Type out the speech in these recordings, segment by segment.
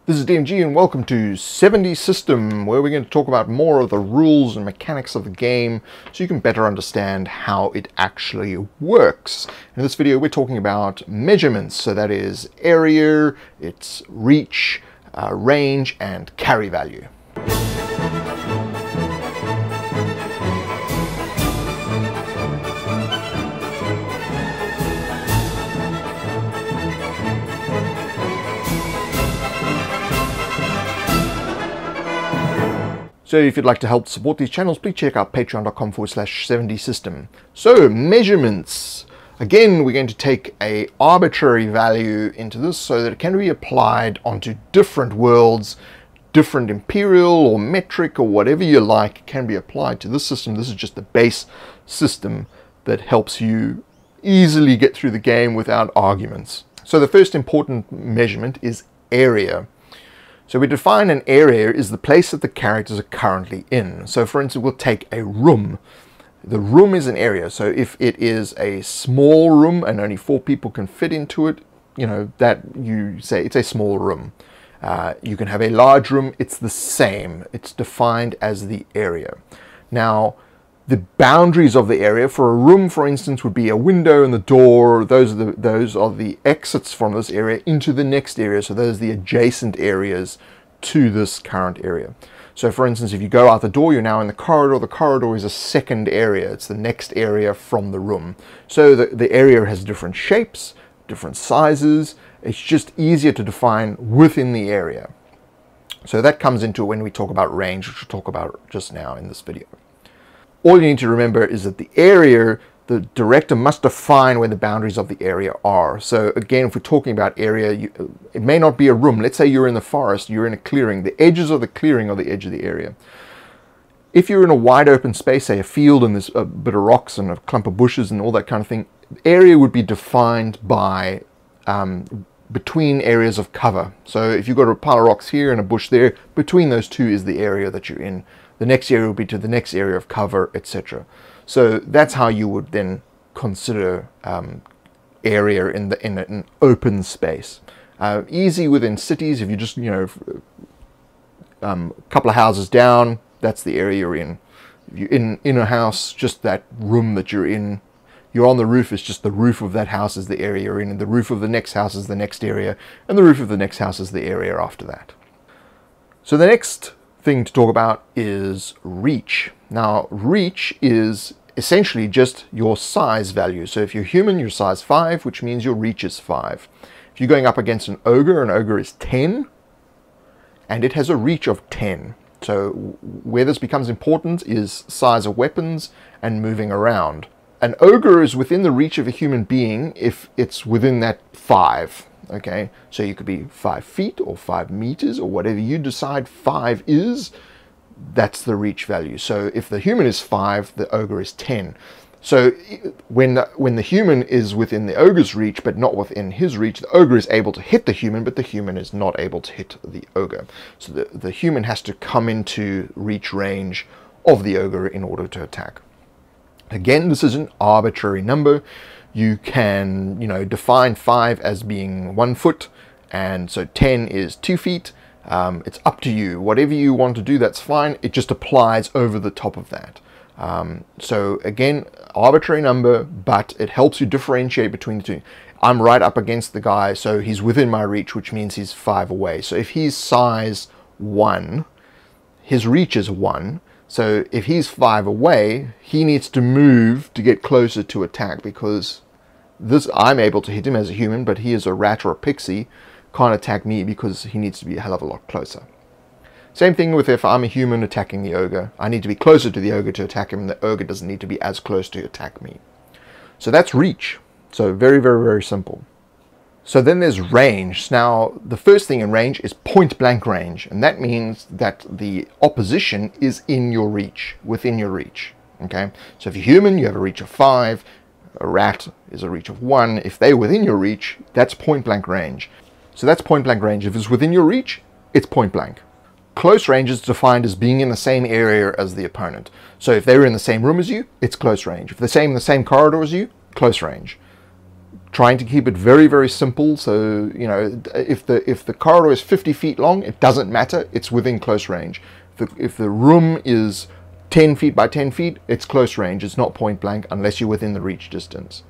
This is DMG and welcome to 7DSystem, where we're going to talk about more of the rules and mechanics of the game so you can better understand how it actually works. In this video we're talking about measurements, so that is area, its reach, range and carry value. So if you'd like to help support these channels, please check out patreon.com/7DSystem. So measurements. Again, we're going to take an arbitrary value into this so that it can be applied onto different worlds, different imperial or metric or whatever you like can be applied to this system. This is just the base system that helps you easily get through the game without arguments. So the first important measurement is area. So we define an area is the place that the characters are currently in. So for instance, we'll take a room. The room is an area. So if it is a small room and only 4 people can fit into it, you know, that you say it's a small room. You can have a large room. It's the same. It's defined as the area. Now, the boundaries of the area for a room, for instance, would be a window and the door. Those are the exits from this area into the next area. So those are the adjacent areas to this current area. So for instance, if you go out the door, you're now in the corridor. The corridor is a second area. It's the next area from the room. So the area has different shapes, different sizes. It's just easier to define within the area. So that comes into when we talk about range, which we'll talk about just now in this video. All you need to remember is that the area, the director must define where the boundaries of the area are. So again, if we're talking about area, it may not be a room. Let's say you're in the forest, you're in a clearing. The edges of the clearing are the edge of the area. If you're in a wide open space, say a field and there's a bit of rocks and a clump of bushes and all that kind of thing, area would be defined by between areas of cover. So if you've got a pile of rocks here and a bush there, between those two is the area that you're in. The next area will be to the next area of cover, etc. So that's how you would then consider area in an open space. Easy within cities. If you just, you know, a couple of houses down, that's the area you're in. If you're in a house, just that room that you're in. You're on the roof, it's just the roof of that house is the area you're in, and the roof of the next house is the next area, and the roof of the next house is the area after that. So the next thing to talk about is reach. Now, reach is essentially just your size value. So if you're human, you're size 5, which means your reach is 5. If you're going up against an ogre is 10, and it has a reach of 10. So where this becomes important is size of weapons and moving around. An ogre is within the reach of a human being if it's within that 5. Okay, so you could be 5 feet or 5 meters or whatever you decide 5 is, that's the reach value. So if the human is 5, the ogre is 10. So when the human is within the ogre's reach but not within his reach, the ogre is able to hit the human, but the human is not able to hit the ogre. So the human has to come into reach range of the ogre in order to attack. Again, this is an arbitrary number. You can, you know, define 5 as being 1 foot, and so 10 is 2 feet. It's up to you. Whatever you want to do, that's fine. It just applies over the top of that. So again, arbitrary number, but it helps you differentiate between the two. I'm right up against the guy, so he's within my reach, which means he's 5 away. So if he's size 1, his reach is 1. So if he's 5 away, he needs to move to get closer to attack, because I'm able to hit him as a human, but he is a rat or a pixie, can't attack me because he needs to be a hell of a lot closer. Same thing with if I'm a human attacking the ogre. I need to be closer to the ogre to attack him, and the ogre doesn't need to be as close to attack me. So that's reach. So very, very, very simple. So then there's range. Now, the first thing in range is point blank range, and that means that the opposition is in your reach, within your reach. Okay, so if you're human, you have a reach of 5. A rat is a reach of 1. If they're within your reach, that's point blank range. So that's point blank range. If it's within your reach, it's point blank. Close range is defined as being in the same area as the opponent. So if they're in the same room as you, it's close range. If they're in the same corridor as you, close range. trying to keep it very, very simple. So, you know, if the corridor is 50 feet long, it doesn't matter, it's within close range. If the room is 10 feet by 10 feet, it's close range, it's not point blank unless you're within the reach distance.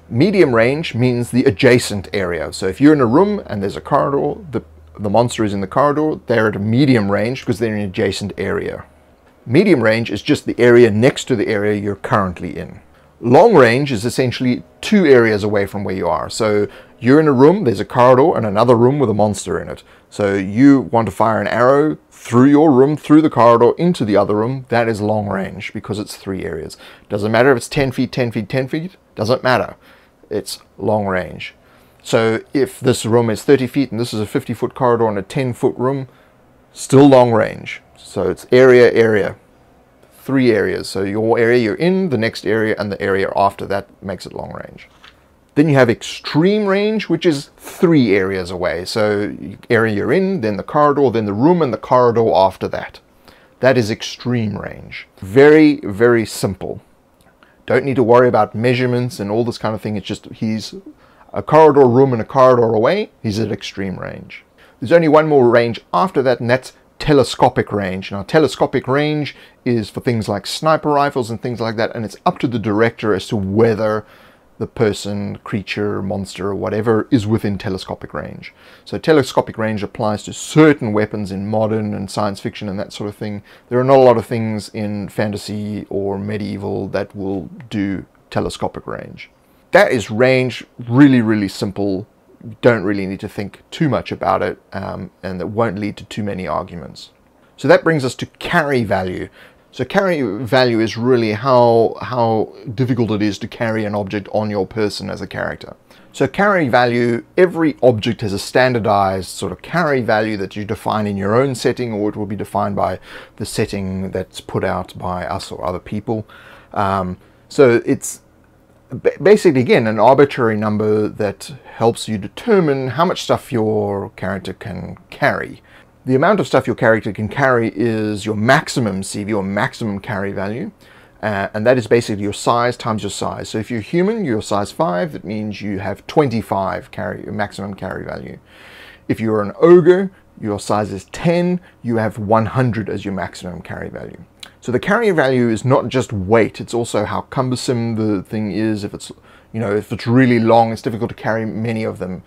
Medium range means the adjacent area. So if you're in a room and there's a corridor, the monster is in the corridor, they're at a medium range because they're in an adjacent area. Medium range is just the area next to the area you're currently in. Long range is essentially 2 areas away from where you are. So you're in a room, there's a corridor and another room with a monster in it. So you want to fire an arrow through your room, through the corridor, into the other room. That is long range because it's 3 areas. Doesn't matter if it's 10 feet, 10 feet, 10 feet, doesn't matter. It's long range. So if this room is 30 feet and this is a 50-foot corridor and a 10-foot room, still long range. So it's area, 3 areas. So your area you're in, the next area, and the area after that makes it long range. Then you have extreme range, which is 3 areas away. So area you're in, then the corridor, then the room, and the corridor after that. That is extreme range. Very, very simple. Don't need to worry about measurements and all this kind of thing. It's just he's a corridor room and a corridor away. He's at extreme range. There's only one more range after that, and that's telescopic range. Now, telescopic range is for things like sniper rifles and things like that, and it's up to the director as to whether the person, creature, monster, or whatever is within telescopic range. So telescopic range applies to certain weapons in modern and science fiction and that sort of thing. There are not a lot of things in fantasy or medieval that will do telescopic range. That is range, really, really simple. You don't really need to think too much about it, and it won't lead to too many arguments. So that brings us to carry value. So carry value is really how difficult it is to carry an object on your person as a character. So carry value, every object has a standardized sort of carry value that you define in your own setting, or it will be defined by the setting that's put out by us or other people. So it's basically, again, an arbitrary number that helps you determine how much stuff your character can carry. The amount of stuff your character can carry is your maximum CV, or maximum carry value, and that is basically your size times your size. So if you're human, you're size 5, that means you have 25 maximum carry value. If you're an ogre, your size is 10, you have 100 as your maximum carry value. So the carry value is not just weight, it's also how cumbersome the thing is. If it's, you know, if it's really long, it's difficult to carry many of them.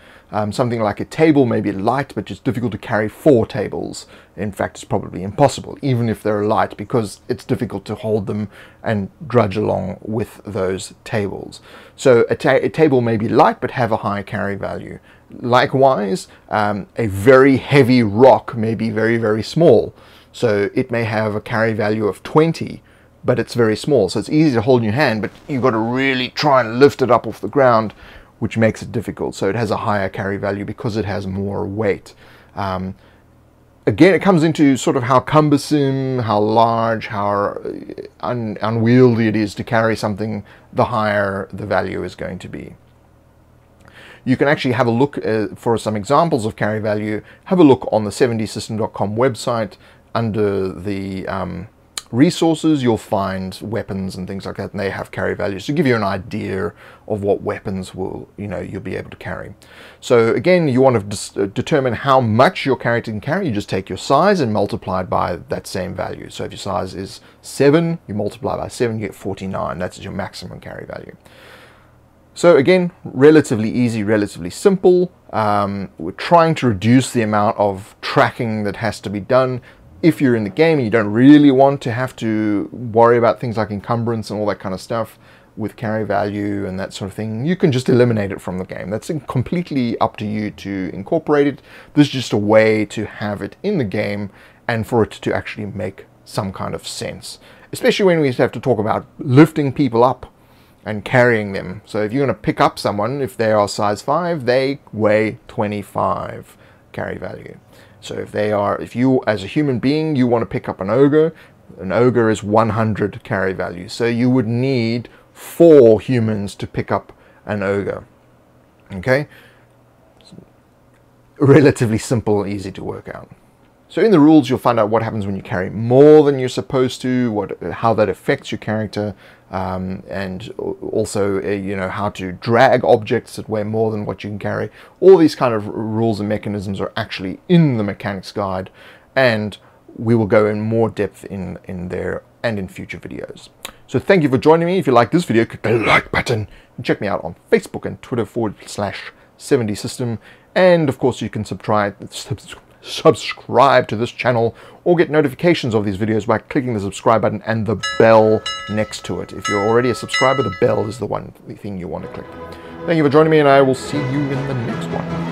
Something like a table may be light, but it's difficult to carry 4 tables. In fact, it's probably impossible, even if they're light, because it's difficult to hold them and drudge along with those tables. So a table may be light, but have a high carry value. Likewise, a very heavy rock may be very, very small. So it may have a carry value of 20, but it's very small. So it's easy to hold in your hand, but you've got to really try and lift it up off the ground, which makes it difficult. So it has a higher carry value because it has more weight. Again, it comes into sort of how cumbersome, how large, how unwieldy it is to carry something, the higher the value is going to be. You can actually have a look for some examples of carry value. Have a look on the 7DSystem.com website. Under the resources, you'll find weapons and things like that, and they have carry values to give you an idea of what weapons will, you'll be able to carry. So again, you want to determine how much your character can carry. You just take your size and multiply it by that same value. So if your size is 7, you multiply by 7, you get 49. That's your maximum carry value. So again, relatively easy, relatively simple. We're trying to reduce the amount of tracking that has to be done. If you're in the game and you don't really want to have to worry about things like encumbrance and all that kind of stuff with carry value and that sort of thing, you can just eliminate it from the game. That's completely up to you to incorporate it. This is just a way to have it in the game and for it to actually make some kind of sense, especially when we have to talk about lifting people up and carrying them. So if you're going to pick up someone, if they are size 5, they weigh 25 carry value. So if you as a human being, you want to pick up an ogre is 100 carry value. So you would need 4 humans to pick up an ogre. Okay? Relatively simple, easy to work out. So in the rules, you'll find out what happens when you carry more than you're supposed to, how that affects your character, and also you know, how to drag objects that weigh more than what you can carry. All these kind of rules and mechanisms are actually in the mechanics guide, and we will go in more depth in there and in future videos. So thank you for joining me. If you like this video, click the like button and check me out on Facebook and Twitter /7DSystem. And of course, you can subscribe to this channel or get notifications of these videos by clicking the subscribe button and the bell next to it. If you're already a subscriber, the bell is the thing you want to click. Thank you for joining me, and I will see you in the next one.